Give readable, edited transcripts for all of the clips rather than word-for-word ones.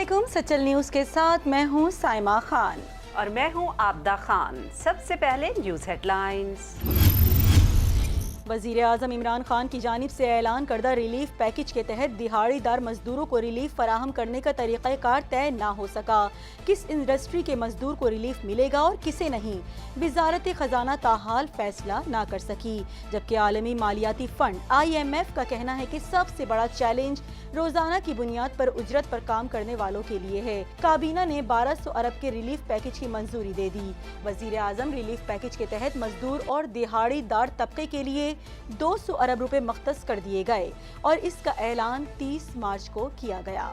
अस्सलामुअलैकुम। सचल न्यूज़ के साथ मैं हूं साइमा खान और मैं हूं आबदा खान। सबसे पहले न्यूज़ हेडलाइंस। वज़ीर आज़म इमरान खान की जानिब से ऐलान करदा रिलीफ पैकेज के तहत दिहाड़ीदार मजदूरों को रिलीफ फराहम करने का तरीक़ाकार तय ना हो सका। किस इंडस्ट्री के मजदूर को रिलीफ मिलेगा और किसे नहीं, वज़ारत ख़जाना ताहाल फैसला ना कर सकी। जबकि आलमी मालियाती फ़ंड IMF का कहना है कि सबसे बड़ा चैलेंज रोज़ाना की बुनियाद पर उजरत पर काम करने वालों के लिए है। काबीना ने 1200 अरब के रिलीफ पैकेज की मंजूरी दे दी। वज़ीर आज़म रिलीफ पैकेज के तहत मजदूर और दिहाड़ीदार तबके के लिए 200 अरब रुपए मख्तस कर दिए गए और इसका ऐलान 30 मार्च को किया गया।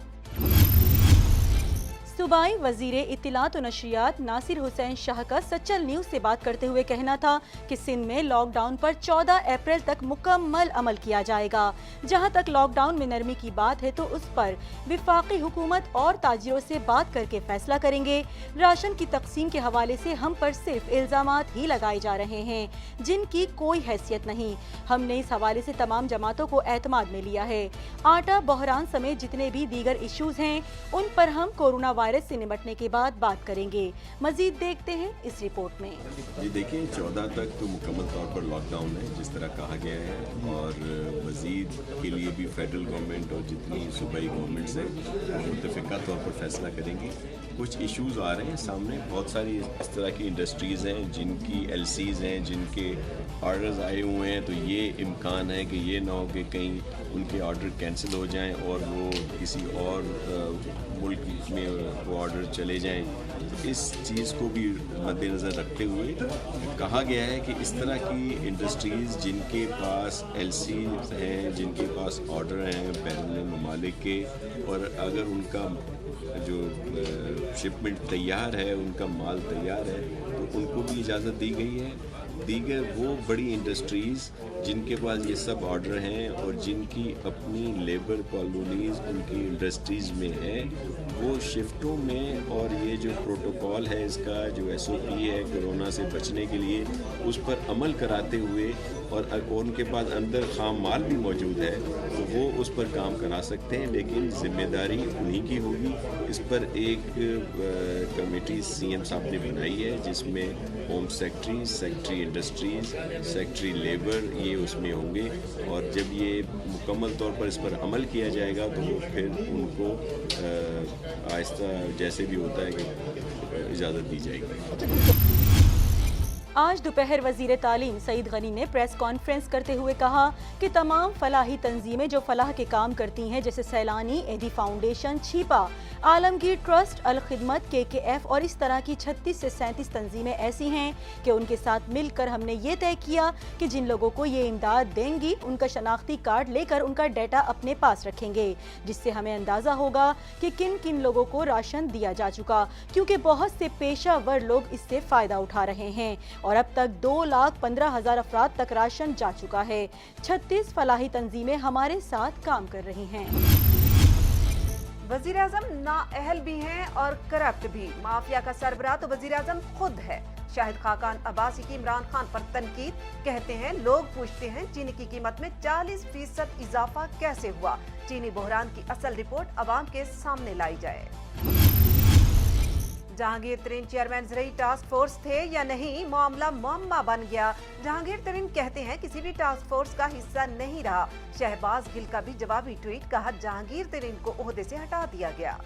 सूबाई वज़ीर इत्तलात और नशरियात नासिर हुसैन शाह का सचल न्यूज़ से बात करते हुए कहना था कि सिंध में लॉकडाउन पर 14 अप्रैल तक मुकम्मल अमल किया जाएगा। जहां तक लॉकडाउन में नरमी की बात है तो उस पर विफाकी हुकूमत और ताजिरों से बात करके फैसला करेंगे। राशन की तकसीम के हवाले से हम पर सिर्फ इल्ज़ामात ही लगाए जा रहे हैं जिनकी कोई हैसियत नहीं। हमने इस हवाले से तमाम जमातों को एतमाद में लिया है। आटा बहरान समेत जितने भी दीगर इशूज़ हैं उन पर हम कोरोना वायरस से निपटने के बाद बात करेंगे। मजीद देखते हैं इस रिपोर्ट में। जी देखिए, 14 तक तो मुकम्मल तौर पर लॉकडाउन है जिस तरह कहा गया है, और मजीद के लिए भी फेडरल गवर्नमेंट और जितनी सूबाई गवर्नमेंट्स हैं मुतफ़िका तौर पर फैसला करेंगी। कुछ इश्यूज़ आ रहे हैं सामने, बहुत सारी इस तरह की इंडस्ट्रीज़ हैं जिनकी LCs हैं, जिनके ऑर्डर्स आए हुए हैं, तो ये इम्कान है कि ये ना हो कि कहीं उनके ऑर्डर कैंसिल हो जाएं और वो किसी और मुल्क में वो ऑर्डर चले जाएं। तो इस चीज़ को भी मद्देनज़र रखते हुए कहा गया है कि इस तरह की इंडस्ट्रीज़ जिनके पास LCs हैं, जिनके पास ऑर्डर हैं बैरून ममालिक के, और अगर उनका जो शिपमेंट तैयार है, उनका माल तैयार है, तो उनको भी इजाज़त दी गई है। दीगर वो बड़ी इंडस्ट्रीज़ जिनके पास ये सब ऑर्डर हैं और जिनकी अपनी लेबर कॉलोनीज़ उनकी इंडस्ट्रीज़ में है, वो शिफ्टों में, और ये जो प्रोटोकॉल है इसका जो SOP है कोरोना से बचने के लिए, उस पर अमल कराते हुए, और उनके पास अंदर खाम माल भी मौजूद है तो वो उस पर काम करा सकते हैं, लेकिन ज़िम्मेदारी उन्हीं की होगी। इस पर एक कमेटी CM साहब ने बनाई है जिसमें home secretary industries, secretary labour, ये उसमें होंगे, और जब ये मुकम्मल तौर पर इस पर अमल किया जाएगा तो फिर उनको आहिस्ता जैसे भी होता है कि इजाज़त दी जाएगी। आज दोपहर वज़ीर तालीम सईद गनी ने प्रेस कॉन्फ्रेंस करते हुए कहा कि तमाम फलाही तंजीमें जो फलाह के काम करती हैं, जैसे सैलानी, एडी फाउंडेशन, छिपा, आलमगीर ट्रस्ट, अल खिदमत, KKF और इस तरह की 36 से 37 तंजीमें ऐसी हैं कि उनके साथ मिलकर हमने ये तय किया कि जिन लोगों को ये इमदाद देंगी उनका शनाख्ती कार्ड लेकर उनका डाटा अपने पास रखेंगे, जिससे हमें अंदाज़ा होगा कि किन किन लोगों को राशन दिया जा चुका, क्योंकि बहुत से पेशावर लोग इससे फ़ायदा उठा रहे हैं और अब तक 2,15,000 अफराद तक राशन जा चुका है। 36 फलाही तंजीमें हमारे साथ काम कर रही हैं। वज़ीर आज़म नाअहल भी हैं और करप्ट भी। माफिया का सरबराह तो वज़ीर आज़म खुद है। शाहिद खाकान अब्बासी की इमरान खान पर तनकीद, कहते हैं लोग पूछते हैं चीनी की कीमत में 40% इजाफा कैसे हुआ। चीनी बहरान की असल रिपोर्ट अवाम के सामने लाई जाए। जहांगीर तरीन चेयरमैन ज़रई टास्क फोर्स थे या नहीं, मामला मुअम्मा बन गया। जहांगीर तरीन कहते हैं किसी भी टास्क फोर्स का हिस्सा नहीं रहा। शहबाज गिल का भी जवाबी ट्वीट, कहा जहांगीर तरीन को ओहदे से हटा दिया गया।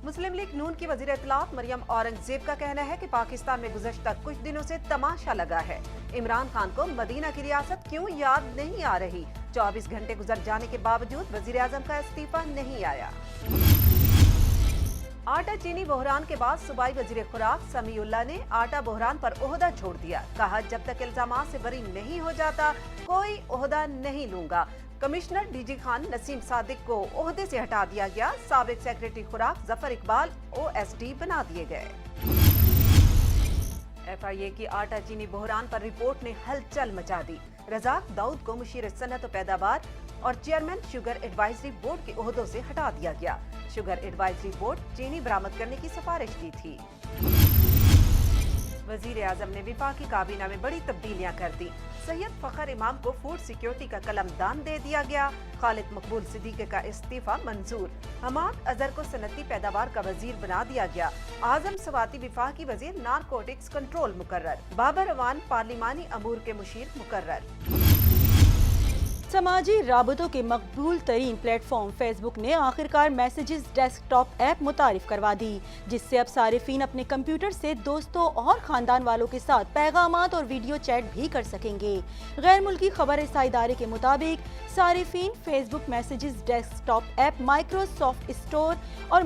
मुस्लिम लीग नून की वज़ीर इत्तलात मरियम औरंगजेब का कहना है कि पाकिस्तान में गुज़श्ता कुछ दिनों से तमाशा लगा है। इमरान खान को मदीना की रियासत क्यों याद नहीं आ रही। 24 घंटे गुजर जाने के बावजूद वज़ीर आज़म का इस्तीफा नहीं आया। आटा चीनी बहरान के बाद सूबाई वज़ीर खुराक समीउल्लाह ने आटा बहरान पर ओहदा छोड़ दिया। कहा जब तक इल्जामात से बरी नहीं हो जाता कोई ओहदा नहीं लूंगा। कमिश्नर DG खान नसीम सादिक को ओहदे से हटा दिया गया। साबिक सेक्रेटरी खुराक जफर इकबाल OSD बना दिए गए। FIA की आटा चीनी बहरान पर रिपोर्ट ने हलचल मचा दी। रज़ाक दाऊद को मुशीर सनत पैदावार और चेयरमैन शुगर एडवाइजरी बोर्ड के ओहदों से हटा दिया गया। शुगर एडवाइजरी बोर्ड चीनी बरामद करने की सिफारिश की थी। वजीर आजम ने विफाकी काबीना में बड़ी तब्दीलियां कर दी। सैयद फखर इमाम को फूड सिक्योरिटी का कलमदान दे दिया गया। खालिद मकबूल सिद्दीकी का इस्तीफा मंजूर। हमाद अजहर को सनती पैदावार का वजीर बना दिया गया। आजम सवाती विफाकी वजीर नारकोटिक्स कंट्रोल मुकर्रर। बाबर अवान पार्लिमानी अमूर के मुशीर मुकर्रर। समाजी राबतों के मकबूल तरीन प्लेटफॉर्म फेसबुक ने आखिरकार मैसेजेस डेस्कटॉप ऐप मुतारिफ करवा दी, जिससे अब सारिफीन अपने कंप्यूटर से दोस्तों और ख़ानदान वालों के साथ पैगामात और वीडियो चैट भी कर सकेंगे। गैर मुल्की खबर रसाई इदारे के मुताबिक सारिफीन Facebook messages desktop app Microsoft store और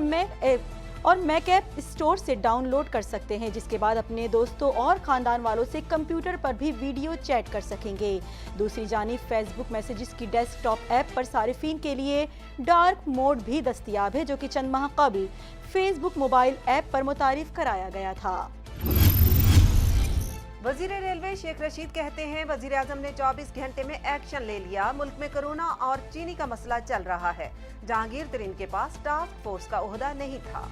मैक ऐप स्टोर से डाउनलोड कर सकते हैं, जिसके बाद अपने दोस्तों और ख़ानदान वालों से कंप्यूटर पर भी वीडियो चैट कर सकेंगे। दूसरी जानिब फेसबुक मैसेजेस की डेस्कटॉप ऐप पर सारिफीन के लिए डार्क मोड भी दस्तयाब है, जो कि चंद माह कबल फेसबुक मोबाइल ऐप पर मुतारिफ कराया गया था। वजीर रेलवे शेख रशीद कहते हैं, वजीर आजम ने 24 घंटे में एक्शन ले लिया। मुल्क में कोरोना और चीनी का मसला चल रहा है। जहांगीर तरीन के पास टास्क फोर्स का ओहदा नहीं था।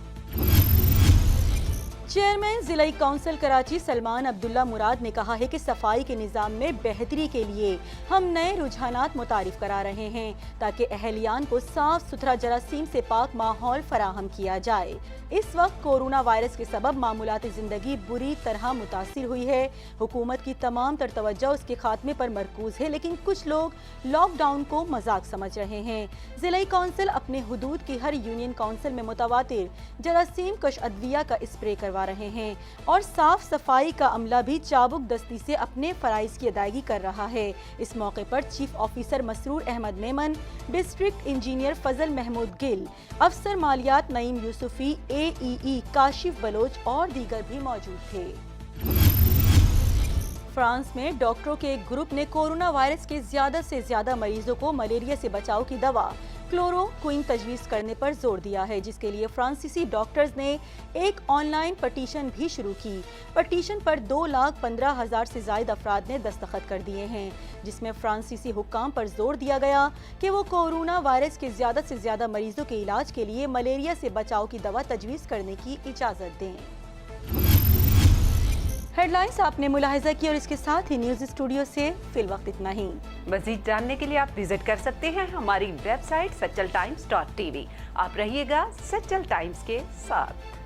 चेयरमैन जिला काउंसिल कराची सलमान अब्दुल्ला मुराद ने कहा है कि सफाई के निज़ाम में बेहतरी के लिए हम नए रुझानात मुतारिफ करा रहे हैं, ताकि अहलियान को साफ सुथरा जरासीम से पाक माहौल फराहम किया जाए। इस वक्त कोरोना वायरस के सबब मामूलाती ज़िंदगी बुरी तरह मुतासिर हुई है। हुकूमत की तमाम तर तवज्जो उसके खात्मे पर मरकूज है, लेकिन कुछ लोग लॉकडाउन को मजाक समझ रहे हैं। जिला काउंसिल अपने हुदूद की हर यूनियन काउंसिल में मुतवातिर जरासीम कश अद्विया का स्प्रे करवा रहे हैं और साफ सफाई का अमला भी चाबुक दस्ती से अपने फराइज की अदायगी कर रहा है। इस मौके पर chief officer Masroor Ahmed Memon, district engineer Fazal Mahmood Gill, अफसर मालियात नईम यूसुफी, AEE काशिफ बलोच और दीगर भी मौजूद थे। फ्रांस में डॉक्टरों के एक ग्रुप ने कोरोना वायरस के ज्यादा से ज्यादा मरीजों को मलेरिया से बचाव की दवा क्लोरोक्विन तजवीज़ करने पर जोर दिया है, जिसके लिए फ्रांसीसी डॉक्टर्स ने एक ऑनलाइन पटिशन भी शुरू की। पटिशन पर 2,15,000 से ज़ायद अफराद ने दस्तखत कर दिए हैं, जिसमें फ्रांसीसी हुक्काम पर जोर दिया गया कि वो कोरोना वायरस के ज़्यादा से ज़्यादा मरीजों के इलाज के लिए मलेरिया से बचाव की दवा तजवीज़ करने की इजाज़त दें। हेडलाइंस आपने मुलाहिजा की और इसके साथ ही न्यूज़ स्टूडियो से फिल वक्त इतना ही। मज़ीद जानने के लिए आप विजिट कर सकते हैं हमारी वेबसाइट सचल times.tv। आप रहिएगा सचल टाइम्स के साथ।